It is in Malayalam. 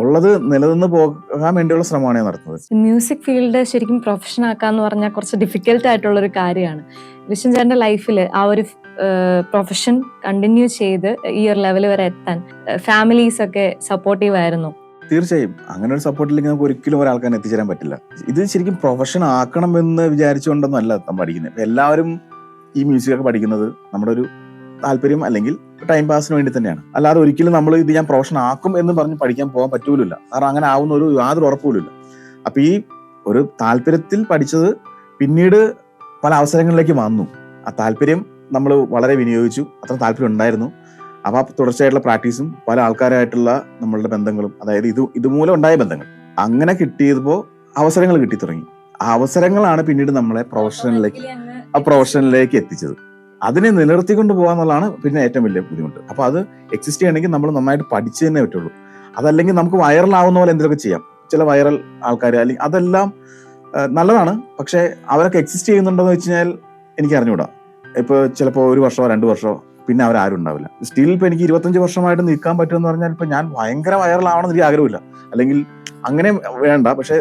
ഉള്ളത് നിലനിന്ന് പോകാൻ വേണ്ടിയുള്ള ശ്രമമാണ് ഞാൻ നടത്തുന്നത്. മ്യൂസിക് ഫീൽഡ് ശരിക്കും പ്രൊഫഷൻ ആക്കാന്ന് പറഞ്ഞാൽ കുറച്ച് ഡിഫിക്കൽട്ട് ആയിട്ടുള്ള ഒരു കാര്യമാണ്. ഋഷൻ ചേട്ടന്റെ ലൈഫിൽ ആ ഒരു പ്രൊഫഷൻ കണ്ടിന്യൂ ചെയ്ത് ഈ ഒരു ലെവൽ വരെ എത്താൻ ഫാമിലീസ് ഒക്കെ സപ്പോർട്ടീവ് ആയിരുന്നു? തീർച്ചയായും അങ്ങനെ ഒരു സപ്പോർട്ടില്ലെങ്കിൽ നമുക്ക് ഒരിക്കലും ഒരാൾക്കാരെ എത്തിച്ചേരാൻ പറ്റില്ല. ഇത് ശരിക്കും പ്രൊഫഷൻ ആക്കണം എന്ന് വിചാരിച്ചുകൊണ്ടൊന്നും അല്ല നമ്മൾ പഠിക്കുന്നത്. എല്ലാവരും ഈ മ്യൂസിക് പഠിക്കുന്നത് നമ്മുടെ ഒരു താല്പര്യം അല്ലെങ്കിൽ ടൈം പാസിന് വേണ്ടി തന്നെയാണ്. അല്ലാതെ ഒരിക്കലും നമ്മൾ ഇത് ഞാൻ പ്രൊഫഷൻ ആക്കും എന്ന് പറഞ്ഞ് പഠിക്കാൻ പോകാൻ പറ്റൂലില്ല. കാരണം അങ്ങനെ ആവുന്ന ഒരു യാതൊരു ഉറപ്പുമില്ല. അപ്പൊ ഈ ഒരു താല്പര്യത്തിൽ പഠിച്ചത് പിന്നീട് പല അവസരങ്ങളിലേക്ക് വന്നു. ആ താല്പര്യം നമ്മൾ വളരെ വിനിയോഗിച്ചു. അത്ര താല്പര്യം ഉണ്ടായിരുന്നു. അപ്പൊ തുടർച്ചയായിട്ടുള്ള പ്രാക്ടീസും പല ആൾക്കാരായിട്ടുള്ള നമ്മളുടെ ബന്ധങ്ങളും, അതായത് ഇതുമൂലം ഉണ്ടായ ബന്ധങ്ങൾ അങ്ങനെ കിട്ടിയപ്പോ അവസരങ്ങൾ കിട്ടി തുടങ്ങി. ആ അവസരങ്ങളാണ് പിന്നീട് നമ്മളെ പ്രൊഫഷനിലേക്ക് എത്തിച്ചത്. അതിനെ നിലനിർത്തിക്കൊണ്ട് പോകാന്നുള്ളതാണ് പിന്നെ ഏറ്റവും വലിയ ബുദ്ധിമുട്ട്. അപ്പൊ അത് എക്സിസ്റ്റ് ചെയ്യണമെങ്കിൽ നമ്മൾ നന്നായിട്ട് പഠിച്ചു തന്നെ പറ്റുള്ളൂ. അതല്ലെങ്കിൽ നമുക്ക് വൈറലാവുന്ന പോലെ എന്തെങ്കിലുമൊക്കെ ചെയ്യാം. ചില വൈറൽ ആൾക്കാർ അല്ലെങ്കിൽ അതെല്ലാം നല്ലതാണ്. പക്ഷെ അവരൊക്കെ എക്സിസ്റ്റ് ചെയ്യുന്നുണ്ടോന്ന് വെച്ച് കഴിഞ്ഞാൽ എനിക്ക് അറിഞ്ഞുകൂടാ. ഇപ്പൊ ചിലപ്പോൾ 1 വർഷമോ 2 വർഷമോ പിന്നെ അവരാരും ഉണ്ടാവില്ല. സ്റ്റിൽ ഇപ്പൊ എനിക്ക് 25 വർഷമായിട്ട് നിൽക്കാൻ പറ്റുമെന്ന് പറഞ്ഞാൽ ഇപ്പൊ ഞാൻ ഭയങ്കര വൈറൽ ആവണമെന്ന് എനിക്ക് ആഗ്രഹമില്ല. അല്ലെങ്കിൽ അങ്ങനെ വേണ്ട. പക്ഷെ